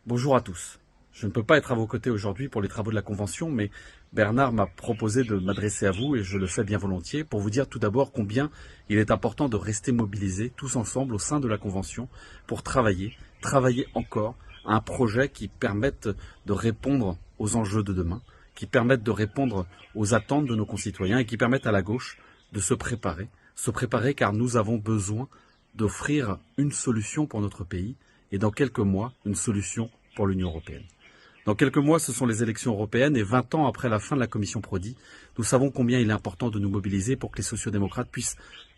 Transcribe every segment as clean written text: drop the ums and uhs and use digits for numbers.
Bonjour à tous. Je ne peux pas être à vos côtés aujourd'hui pour les travaux de la Convention, mais Bernard m'a proposé de m'adresser à vous et je le fais bien volontiers pour vous dire tout d'abord combien il est important de rester mobilisés tous ensemble au sein de la Convention pour travailler encore à un projet qui permette de répondre aux enjeux de demain, qui permette de répondre aux attentes de nos concitoyens et qui permette à la gauche de se préparer car nous avons besoin d'offrir une solution pour notre pays et dans quelques mois, une solution pour l'Union européenne. Dans quelques mois, ce sont les élections européennes et 20 ans après la fin de la commission Prodi, nous savons combien il est important de nous mobiliser pour que les sociodémocrates puissent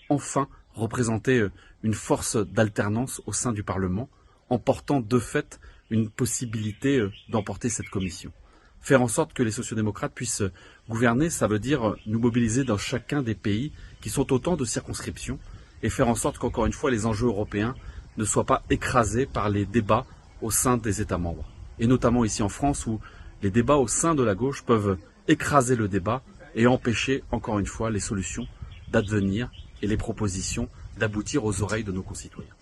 enfin représenter une force d'alternance au sein du Parlement, en portant de fait une possibilité d'emporter cette commission. Faire en sorte que les sociodémocrates puissent gouverner, ça veut dire nous mobiliser dans chacun des pays qui sont autant de circonscriptions et faire en sorte qu'encore une fois les enjeux européens ne soient pas écrasés par les débats au sein des États membres. Et notamment ici en France où les débats au sein de la gauche peuvent écraser le débat et empêcher encore une fois les solutions d'advenir et les propositions d'aboutir aux oreilles de nos concitoyens.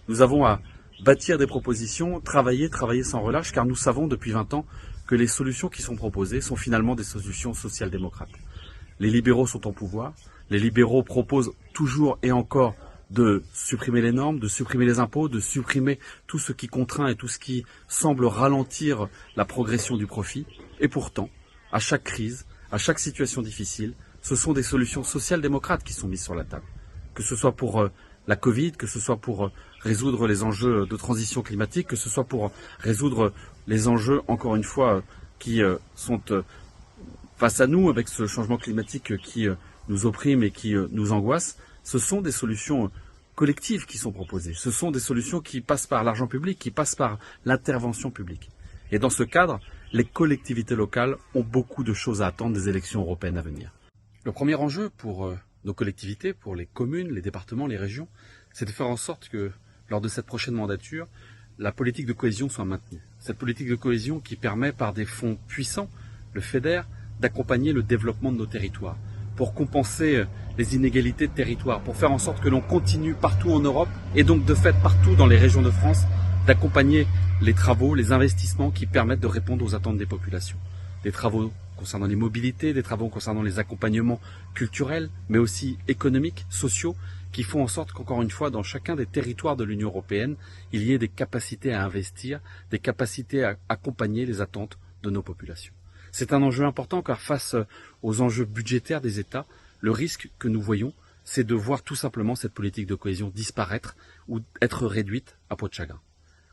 Nous avons à bâtir des propositions, travailler sans relâche car nous savons depuis 20 ans que les solutions qui sont proposées sont finalement des solutions social-démocrates. Les libéraux sont au pouvoir, les libéraux proposent toujours et encore de supprimer les normes, de supprimer les impôts, de supprimer tout ce qui contraint et tout ce qui semble ralentir la progression du profit. Et pourtant, à chaque crise, à chaque situation difficile, ce sont des solutions social-démocrates qui sont mises sur la table. Que ce soit pour la Covid, que ce soit pour résoudre les enjeux de transition climatique, que ce soit pour résoudre les enjeux, encore une fois, qui sont face à nous avec ce changement climatique qui nous opprime et qui nous angoisse. Ce sont des solutions collectives qui sont proposées. Ce sont des solutions qui passent par l'argent public, qui passent par l'intervention publique. Et dans ce cadre, les collectivités locales ont beaucoup de choses à attendre des élections européennes à venir. Le premier enjeu pour nos collectivités, pour les communes, les départements, les régions, c'est de faire en sorte que, lors de cette prochaine mandature, la politique de cohésion soit maintenue. Cette politique de cohésion qui permet, par des fonds puissants, le FEDER, d'accompagner le développement de nos territoires, pour compenser les inégalités de territoire, pour faire en sorte que l'on continue partout en Europe et donc de fait partout dans les régions de France d'accompagner les travaux, les investissements qui permettent de répondre aux attentes des populations. Des travaux concernant les mobilités, des travaux concernant les accompagnements culturels, mais aussi économiques, sociaux, qui font en sorte qu'encore une fois, dans chacun des territoires de l'Union européenne, il y ait des capacités à investir, des capacités à accompagner les attentes de nos populations. C'est un enjeu important car face aux enjeux budgétaires des États, le risque que nous voyons, c'est de voir tout simplement cette politique de cohésion disparaître ou être réduite à peau de chagrin.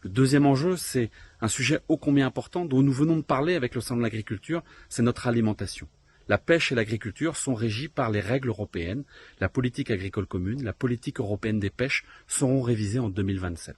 Le deuxième enjeu, c'est un sujet ô combien important dont nous venons de parler avec le salon de l'agriculture, c'est notre alimentation. La pêche et l'agriculture sont régies par les règles européennes. La politique agricole commune, la politique européenne des pêches seront révisées en 2027.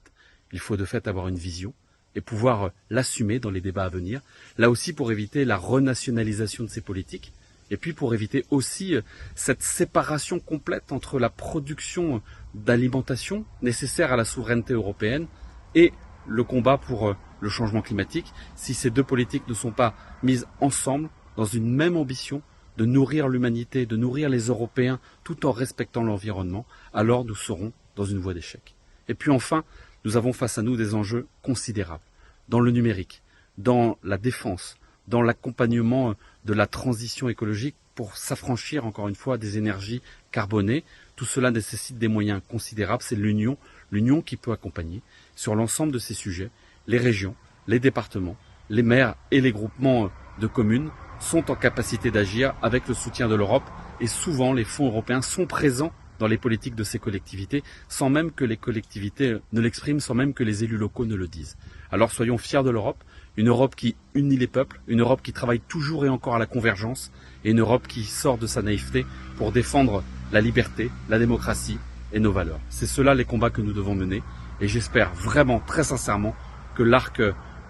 Il faut de fait avoir une vision et pouvoir l'assumer dans les débats à venir. Là aussi pour éviter la renationalisation de ces politiques et puis pour éviter aussi cette séparation complète entre la production d'alimentation nécessaire à la souveraineté européenne et le combat pour le changement climatique. Si ces deux politiques ne sont pas mises ensemble dans une même ambition de nourrir l'humanité, de nourrir les Européens tout en respectant l'environnement, alors nous serons dans une voie d'échec. Et puis enfin, nous avons face à nous des enjeux considérables dans le numérique, dans la défense, dans l'accompagnement de la transition écologique pour s'affranchir encore une fois des énergies carbonées. Tout cela nécessite des moyens considérables. C'est l'Union qui peut accompagner sur l'ensemble de ces sujets. Les régions, les départements, les maires et les groupements de communes sont en capacité d'agir avec le soutien de l'Europe et souvent les fonds européens sont présents dans les politiques de ces collectivités, sans même que les collectivités ne l'expriment, sans même que les élus locaux ne le disent. Alors soyons fiers de l'Europe, une Europe qui unit les peuples, une Europe qui travaille toujours et encore à la convergence, et une Europe qui sort de sa naïveté pour défendre la liberté, la démocratie et nos valeurs. C'est cela les combats que nous devons mener, et j'espère vraiment, très sincèrement, que l'arc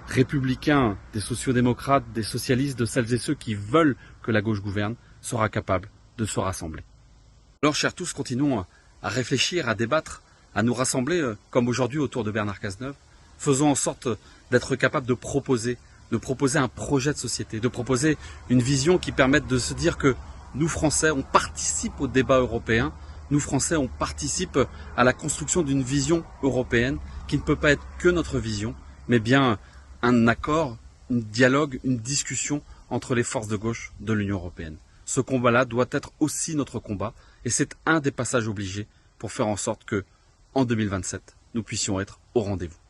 républicain des sociodémocrates, des socialistes, de celles et ceux qui veulent que la gauche gouverne, sera capable de se rassembler. Alors, chers tous, continuons à réfléchir, à débattre, à nous rassembler, comme aujourd'hui autour de Bernard Cazeneuve. Faisons en sorte d'être capables de proposer un projet de société, de proposer une vision qui permette de se dire que nous, Français, on participe au débat européen, nous, Français, on participe à la construction d'une vision européenne qui ne peut pas être que notre vision, mais bien un accord, un dialogue, une discussion entre les forces de gauche de l'Union européenne. Ce combat-là doit être aussi notre combat et c'est un des passages obligés pour faire en sorte que, en 2027, nous puissions être au rendez-vous.